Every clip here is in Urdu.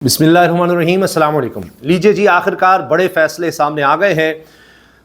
بسم اللہ الرحمن الرحیم، السلام علیکم۔ لیجیے جی، آخرکار بڑے فیصلے سامنے آ گئے ہیں۔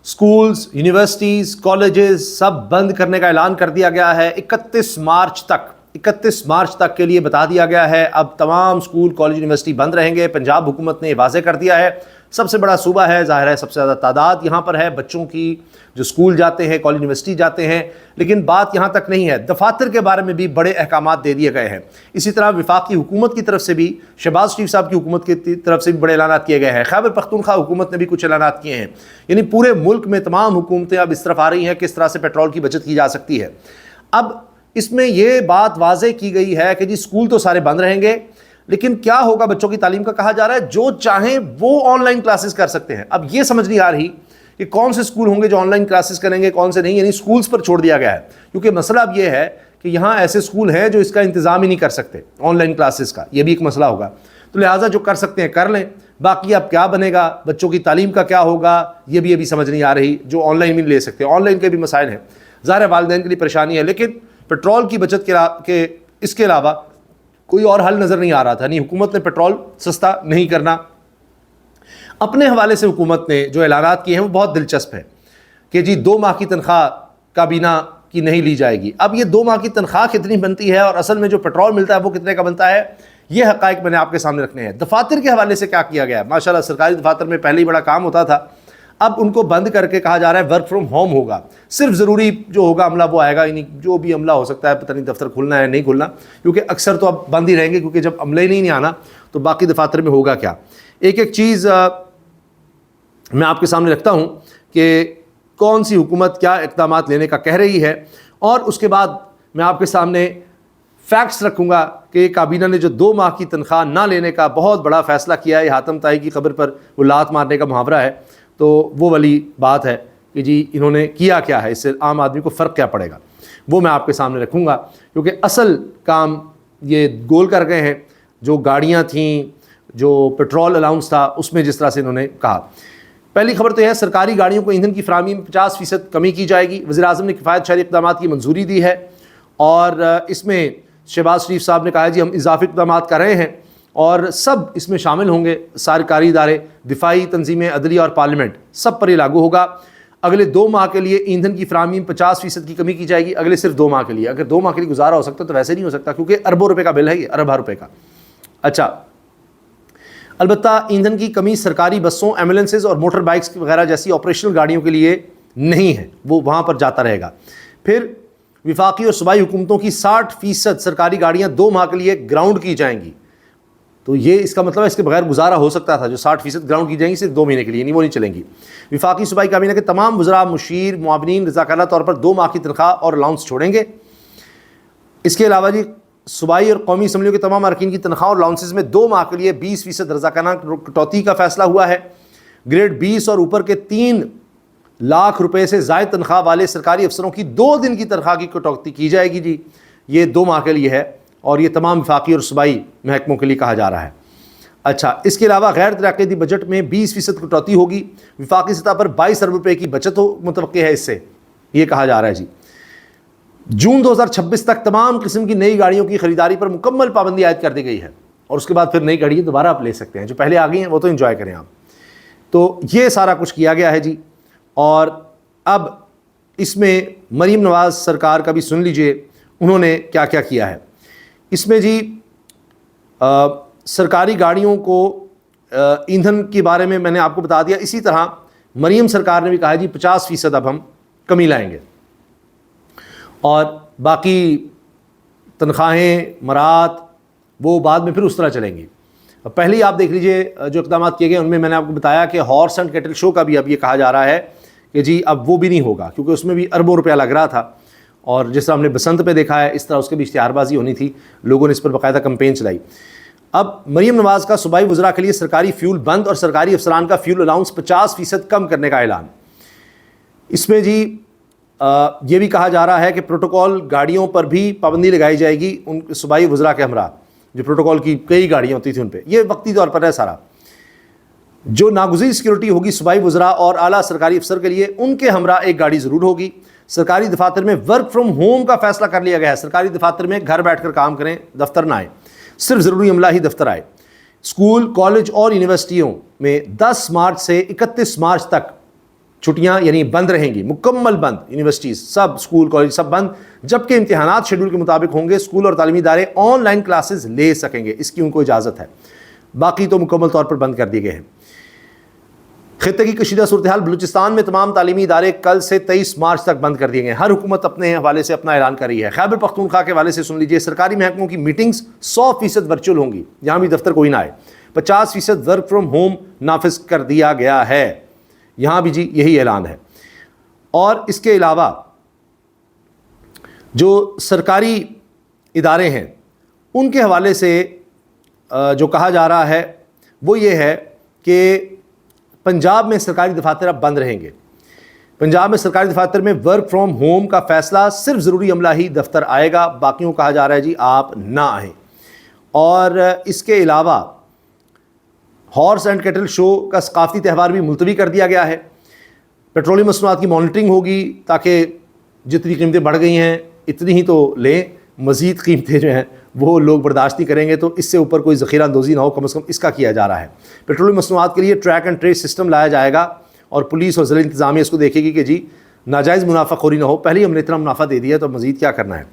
سکولز، یونیورسٹیز، کالجز سب بند کرنے کا اعلان کر دیا گیا ہے۔ 31 مارچ تک کے لیے بتا دیا گیا ہے۔ اب تمام سکول، کالج، یونیورسٹی بند رہیں گے۔ پنجاب حکومت نے واضح کر دیا ہے۔ سب سے بڑا صوبہ ہے، ظاہر ہے سب سے زیادہ تعداد یہاں پر ہے بچوں کی جو سکول جاتے ہیں، کالج، یونیورسٹی جاتے ہیں، لیکن بات یہاں تک نہیں ہے۔ دفاتر کے بارے میں بھی بڑے احکامات دے دیے گئے ہیں۔ اسی طرح وفاقی حکومت کی طرف سے بھی، شہباز شریف صاحب کی حکومت کی طرف سے بھی بڑے اعلانات کیے گئے ہیں۔ خیبر پختونخوا حکومت نے بھی کچھ اعلانات کیے ہیں۔ یعنی پورے ملک میں تمام حکومتیں اب اس طرف آ رہی ہیں کس طرح سے پیٹرول کی بچت کی جا سکتی ہے۔ اب اس میں یہ بات واضح کی گئی ہے کہ جی سکول تو سارے بند رہیں گے، لیکن کیا ہوگا بچوں کی تعلیم کا؟ کہا جا رہا ہے جو چاہیں وہ آن لائن کلاسز کر سکتے ہیں۔ اب یہ سمجھ نہیں آ رہی کہ کون سے سکول ہوں گے جو آن لائن کلاسز کریں گے، کون سے نہیں، یعنی سکولز پر چھوڑ دیا گیا ہے۔ کیونکہ مسئلہ اب یہ ہے کہ یہاں ایسے سکول ہیں جو اس کا انتظام ہی نہیں کر سکتے آن لائن کلاسز کا، یہ بھی ایک مسئلہ ہوگا۔ تو لہٰذا جو کر سکتے ہیں کر لیں، باقی اب کیا بنے گا، بچوں کی تعلیم کا کیا ہوگا، یہ بھی ابھی سمجھ نہیں آ رہی۔ جو آن لائن بھی لے سکتے ہیں، آن لائن کے بھی مسائل ہیں، ظاہر ہے والدین کے لیے پریشانی ہے، لیکن پیٹرول کی بچت کے اس کے علاوہ کوئی اور حل نظر نہیں آ رہا تھا۔ نہیں، حکومت نے پیٹرول سستا نہیں کرنا۔ اپنے حوالے سے حکومت نے جو اعلانات کیے ہیں وہ بہت دلچسپ ہے کہ جی 2 ماہ کی تنخواہ کابینہ کی نہیں لی جائے گی۔ اب یہ 2 ماہ کی تنخواہ کتنی بنتی ہے اور اصل میں جو پیٹرول ملتا ہے وہ کتنے کا بنتا ہے، یہ حقائق میں نے آپ کے سامنے رکھنے ہیں۔ دفاتر کے حوالے سے کیا کیا گیا ہے؟ ماشاءاللہ سرکاری دفاتر میں پہلے ہی بڑا کام ہوتا تھا، اب ان کو بند کر کے کہا جا رہا ہے ورک فرام ہوم ہوگا۔ صرف ضروری جو ہوگا عملہ وہ آئے گا، یعنی جو بھی عملہ ہو سکتا ہے، پتہ نہیں دفتر کھلنا ہے نہیں کھلنا، کیونکہ اکثر تو اب بند ہی رہیں گے، کیونکہ جب عملہ ہی نہیں آنا تو باقی دفاتر میں ہوگا کیا۔ ایک ایک چیز میں آپ کے سامنے رکھتا ہوں کہ کون سی حکومت کیا اقدامات لینے کا کہہ رہی ہے، اور اس کے بعد میں آپ کے سامنے فیکٹس رکھوں گا کہ کابینہ نے جو 2 ماہ کی تنخواہ نہ لینے کا بہت بڑا فیصلہ کیا ہے۔ حاتم طائی کی خبر پر وہ لات مارنے کا محاورہ ہے، تو وہ والی بات ہے کہ جی انہوں نے کیا ہے، اس سے عام آدمی کو فرق کیا پڑے گا، وہ میں آپ کے سامنے رکھوں گا۔ کیونکہ اصل کام یہ گول کر گئے ہیں، جو گاڑیاں تھیں، جو پیٹرول الاؤنس تھا، اس میں جس طرح سے انہوں نے کہا۔ پہلی خبر تو یہ ہے، سرکاری گاڑیوں کو ایندھن کی فراہمی میں 50% کمی کی جائے گی۔ وزیر اعظم نے کفایت شہری اقدامات کی منظوری دی ہے، اور اس میں شہباز شریف صاحب نے کہا ہے جی ہم اضافی اقدامات کر رہے ہیں، اور سب اس میں شامل ہوں گے، سرکاری ادارے، دفاعی تنظیمیں، عدلیہ اور پارلیمنٹ، سب پر یہ لاگو ہوگا۔ اگلے 2 ماہ کے لیے ایندھن کی فراہمی میں 50% کی کمی کی جائے گی، اگلے صرف 2 ماہ کے لیے۔ اگر 2 ماہ کے لیے گزارا ہو سکتا تو ویسے نہیں ہو سکتا، کیونکہ اربوں روپے کا بل ہے، یہ اربوں روپے کا۔ اچھا، البتہ ایندھن کی کمی سرکاری بسوں، ایمبولینسز اور موٹر بائکس وغیرہ جیسی آپریشنل گاڑیوں کے لیے نہیں ہے، وہ وہاں پر جاتا رہے گا۔ پھر وفاقی اور صوبائی حکومتوں کی 60% سرکاری گاڑیاں 2 ماہ کے لیے گراؤنڈ کی جائیں گی۔ تو یہ اس کا مطلب ہے اس کے بغیر گزارا ہو سکتا تھا، جو 60% گراؤنڈ کی جائیں گی صرف 2 مہینے کے لیے، نہیں وہ نہیں چلیں گی۔ وفاقی صوبائی کابینہ کے تمام وزراء، مشیر، معاونین رضاکارانہ طور پر 2 ماہ کی تنخواہ اور الاؤنس چھوڑیں گے۔ اس کے علاوہ جی صوبائی اور قومی اسمبلیوں کے تمام اراکین کی تنخواہ اور الاؤنسز میں 2 ماہ کے لیے 20% رضاکارانہ کٹوتی کا فیصلہ ہوا ہے۔ گریڈ 20 اور اوپر کے 3 لاکھ روپے سے زائد تنخواہ والے سرکاری افسروں کی 2 دن کی تنخواہ کی کٹوتی کی جائے گی جی، یہ 2 ماہ کے لیے ہے، اور یہ تمام وفاقی اور صوبائی محکموں کے لیے کہا جا رہا ہے۔ اچھا، اس کے علاوہ غیر ترقیاتی بجٹ میں 20% کٹوتی ہوگی، وفاقی سطح پر 22 ارب روپے کی بچت متوقع ہے اس سے، یہ کہا جا رہا ہے جی۔ جون 2026 تک تمام قسم کی نئی گاڑیوں کی خریداری پر مکمل پابندی عائد کر دی گئی ہے، اور اس کے بعد پھر نئی گاڑی دوبارہ آپ لے سکتے ہیں، جو پہلے آ گئی ہیں وہ تو انجوائے کریں آپ۔ تو یہ سارا کچھ کیا گیا ہے جی، اور اب اس میں مریم نواز سرکار کا بھی سن لیجئے انہوں نے کیا کیا کیا ہے۔ اس میں جی سرکاری گاڑیوں کو ایندھن کے بارے میں نے آپ کو بتا دیا۔ اسی طرح مریم سرکار نے بھی کہا ہے جی 50% اب ہم کمی لائیں گے، اور باقی تنخواہیں، مرات وہ بعد میں پھر اس طرح چلیں گی۔ پہلے ہی آپ دیکھ لیجئے جو اقدامات کیے گئے ان میں نے آپ کو بتایا کہ ہارس اینڈ کیٹل شو کا بھی اب یہ کہا جا رہا ہے کہ جی اب وہ بھی نہیں ہوگا، کیونکہ اس میں بھی اربوں روپیہ لگ رہا تھا، اور جس طرح ہم نے بسنت پہ دیکھا ہے اس طرح اس کے بھی اشتہار بازی ہونی تھی، لوگوں نے اس پر باقاعدہ کمپین چلائی۔ اب مریم نواز کا صوبائی وزراء کے لیے سرکاری فیول بند اور سرکاری افسران کا فیول الاؤنس 50% کم کرنے کا اعلان۔ اس میں جی یہ بھی کہا جا رہا ہے کہ پروٹوکول گاڑیوں پر بھی پابندی لگائی جائے گی، ان صوبائی وزراء کے ہمراہ جو پروٹوکول کی کئی گاڑیاں ہوتی تھیں ان پہ، یہ وقتی طور پر ہے سارا۔ جو ناگزیر سیکورٹی ہوگی صوبائی وزراء اور اعلیٰ سرکاری افسر کے لیے، ان کے ہمراہ ایک گاڑی ضرور ہوگی۔ سرکاری دفاتر میں ورک فرام ہوم کا فیصلہ کر لیا گیا ہے، سرکاری دفاتر میں گھر بیٹھ کر کام کریں، دفتر نہ آئیں، صرف ضروری عملہ ہی دفتر آئے۔ اسکول کالج اور یونیورسٹیوں میں 10 مارچ سے 31 مارچ تک چھٹیاں یعنی بند رہیں گی، مکمل بند، یونیورسٹیز سب، اسکول کالج سب بند، جبکہ امتحانات شیڈول کے مطابق ہوں گے۔ اسکول اور تعلیمی ادارے آن لائن کلاسز لے سکیں گے، اس کی ان کو اجازت ہے، باقی تو مکمل طور پر بند کر دیے گئے ہیں۔ خطے کی کشیدہ صورتحال، بلوچستان میں تمام تعلیمی ادارے کل سے 23 مارچ تک بند کر دیے گئے ہیں۔ ہر حکومت اپنے حوالے سے اپنا اعلان کر رہی ہے۔ خیبر پختونخوا کے حوالے سے سن لیجئے، سرکاری محکموں کی میٹنگز 100% ورچوئل ہوں گی، یہاں بھی دفتر کوئی نہ آئے۔ 50% ورک فرام ہوم نافذ کر دیا گیا ہے، یہاں بھی جی یہی اعلان ہے۔ اور اس کے علاوہ جو سرکاری ادارے ہیں ان کے حوالے سے جو کہا جا رہا ہے وہ یہ ہے کہ پنجاب میں سرکاری دفاتر اب بند رہیں گے۔ پنجاب میں سرکاری دفاتر میں ورک فرام ہوم کا فیصلہ صرف ضروری عملہ ہی دفتر آئے گا، باقیوں کہا جا رہا ہے جی آپ نہ آئیں۔ اور اس کے علاوہ ہارس اینڈ کیٹل شو کا ثقافتی تہوار بھی ملتوی کر دیا گیا ہے۔ پیٹرولیم مصنوعات کی مانیٹرنگ ہوگی تاکہ جتنی قیمتیں بڑھ گئی ہیں اتنی ہی تو لیں، مزید قیمتیں جو ہیں وہ لوگ برداشت نہیں کریں گے، تو اس سے اوپر کوئی ذخیرہ اندوزی نہ ہو، کم از کم اس کا کیا جا رہا ہے۔ پیٹرولیم مصنوعات کے لیے ٹریک اینڈ ٹریس سسٹم لایا جائے گا اور پولیس اور ضلع انتظامیہ اس کو دیکھے گی کہ جی ناجائز منافع خوری نہ ہو، پہلے ہی ہم نے اتنا منافع دے دیا تو مزید کیا کرنا ہے۔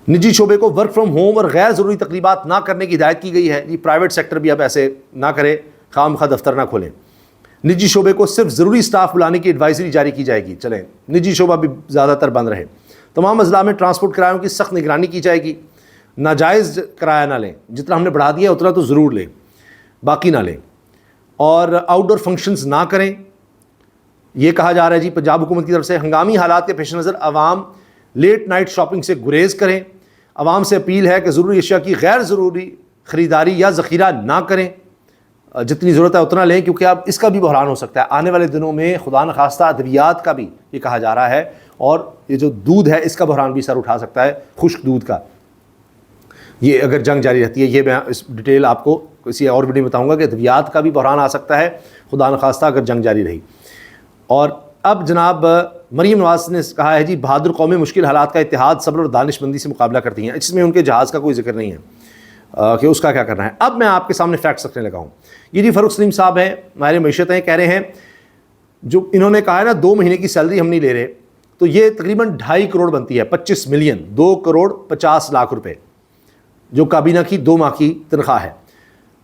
نجی شعبے کو ورک فرام ہوم اور غیر ضروری تقریبات نہ کرنے کی ہدایت کی گئی ہے، یہ پرائیویٹ سیکٹر بھی اب ایسے نہ کرے، خام خواہ دفتر نہ کھولیں۔ نجی شعبے کو صرف ضروری سٹاف بلانے کی ایڈوائزری جاری کی جائے گی، چلیں نجی شعبہ بھی زیادہ تر بند رہے۔ تمام اضلاع میں ٹرانسپورٹ کرایوں کی سخت نگرانی کی جائے گی، ناجائز کرایہ نہ لیں، جتنا ہم نے بڑھا دیا اتنا تو ضرور لیں، باقی نہ لیں۔ اور آؤٹ ڈور فنکشنز نہ کریں، یہ کہا جا رہا ہے جی پنجاب حکومت کی طرف سے۔ ہنگامی حالات کے پیش نظر عوام لیٹ نائٹ شاپنگ سے گریز کریں، عوام سے اپیل ہے کہ ضروری اشیاء کی غیر ضروری خریداری یا ذخیرہ نہ کریں، جتنی ضرورت ہے اتنا لیں، کیونکہ اب اس کا بھی بحران ہو سکتا ہے آنے والے دنوں میں، خدا نخواستہ ادویات کا بھی یہ کہا جا رہا ہے، اور یہ جو دودھ ہے اس کا بحران بھی سر اٹھا سکتا ہے، خشک دودھ کا، یہ اگر جنگ جاری رہتی ہے۔ یہ میں اس ڈیٹیل آپ کو کسی اور ویڈیو میں بتاؤں گا کہ ادویات کا بھی بحران آ سکتا ہے خدا نخواستہ اگر جنگ جاری رہی۔ اور اب جناب مریم نواز نے کہا ہے جی بہادر قومیں مشکل حالات کا اتحاد، صبر اور دانش مندی سے مقابلہ کرتی ہیں، اس میں ان کے جہاز کا کوئی ذکر نہیں ہے کہ اس کا کیا کرنا ہے۔ اب میں آپ کے سامنے فیکٹس رکھنے لگا ہوں۔ یہ جی فاروق سلیم صاحب ہیں، ماہر معیشت ہیں، کہہ رہے ہیں جو انہوں نے کہا ہے نا 2 مہینے کی سیلری ہم نہیں لے رہے، تو یہ تقریباً 2.5 کروڑ بنتی ہے، 25 ملین، 2 کروڑ 50 لاکھ روپے جو کابینہ کی 2 ماہ کی تنخواہ ہے۔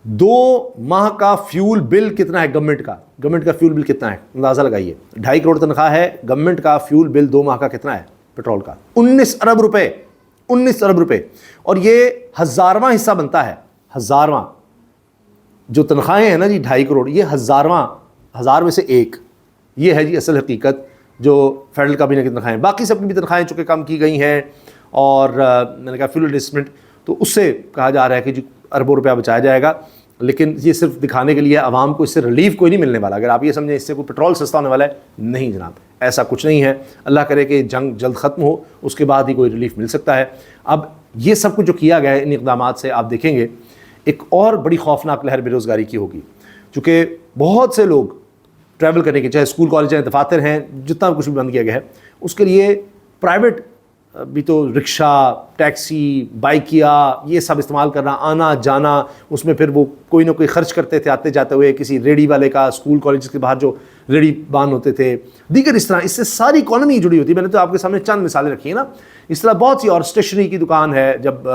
2 ماہ کا فیول بل کتنا ہے گورنمنٹ کا فیول بل کتنا ہے اندازہ لگائیے، 2.5 کروڑ تنخواہ ہے، گورنمنٹ کا فیول بل 2 ماہ کا کتنا ہے پیٹرول کا، 19 ارب روپے، 19 ارب روپے، اور یہ 1000واں حصہ بنتا ہے، 1000واں جو تنخواہیں ہیں نا جی 2.5 کروڑ، یہ 1000واں، 1000 میں سے 1، یہ ہے جی اصل حقیقت جو فیڈرل کابینہ کی تنخواہیں۔ باقی سب کی بھی تنخواہیں چونکہ کم کی گئی ہیں، اور میں نے کہا فیول ایڈجسٹمنٹ، تو اس سے کہا جا رہا ہے کہ جی اربوں روپیہ بچایا جائے گا، لیکن یہ صرف دکھانے کے لیے، عوام کو اس سے ریلیف کوئی نہیں ملنے والا۔ اگر آپ یہ سمجھیں اس سے کوئی پیٹرول سستا ہونے والا ہے، نہیں جناب، ایسا کچھ نہیں ہے۔ اللہ کرے کہ جنگ جلد ختم ہو، اس کے بعد ہی کوئی ریلیف مل سکتا ہے۔ اب یہ سب کچھ جو کیا گیا ہے ان اقدامات سے، آپ دیکھیں گے ایک اور بڑی خوفناک لہر بے روزگاری کی ہوگی، چونکہ بہت سے لوگ ٹریول کرنے کے، چاہے اسکول کالج ہیں، دفاتر ہیں، جتنا کچھ بھی بند کیا گیا ہے، اس کے لیے پرائیویٹ بھی تو رکشہ، ٹیکسی، بائکیا، یہ سب استعمال کرنا، آنا جانا، اس میں پھر وہ کوئی نہ کوئی خرچ کرتے تھے آتے جاتے ہوئے، کسی ریڑی والے کا، اسکول کالجز کے باہر جو ریڑی بان ہوتے تھے، دیگر اس طرح، اس سے ساری اکانومی جڑی ہوتی ہے۔ میں نے تو آپ کے سامنے چند مثالیں رکھی ہیں نا، اس طرح بہت سی، اور اسٹیشنری کی دکان ہے، جب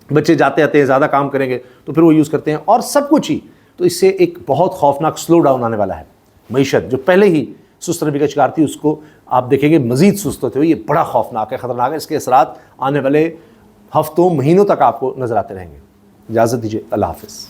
بچے جاتے آتے ہیں زیادہ کام کریں گے تو پھر وہ یوز کرتے ہیں، اور سب کچھ ہی، تو اس سے ایک بہت خوفناک سلو ڈاؤن آنے والا ہے۔ معیشت جو پہلے ہی سست روی کا شکار تھی، اس کو آپ دیکھیں گے مزید سست ہوتے ہوئے، یہ بڑا خوفناک ہے، خطرناک ہے، اس کے اثرات آنے والے ہفتوں مہینوں تک آپ کو نظر آتے رہیں گے۔ اجازت دیجیے، اللہ حافظ۔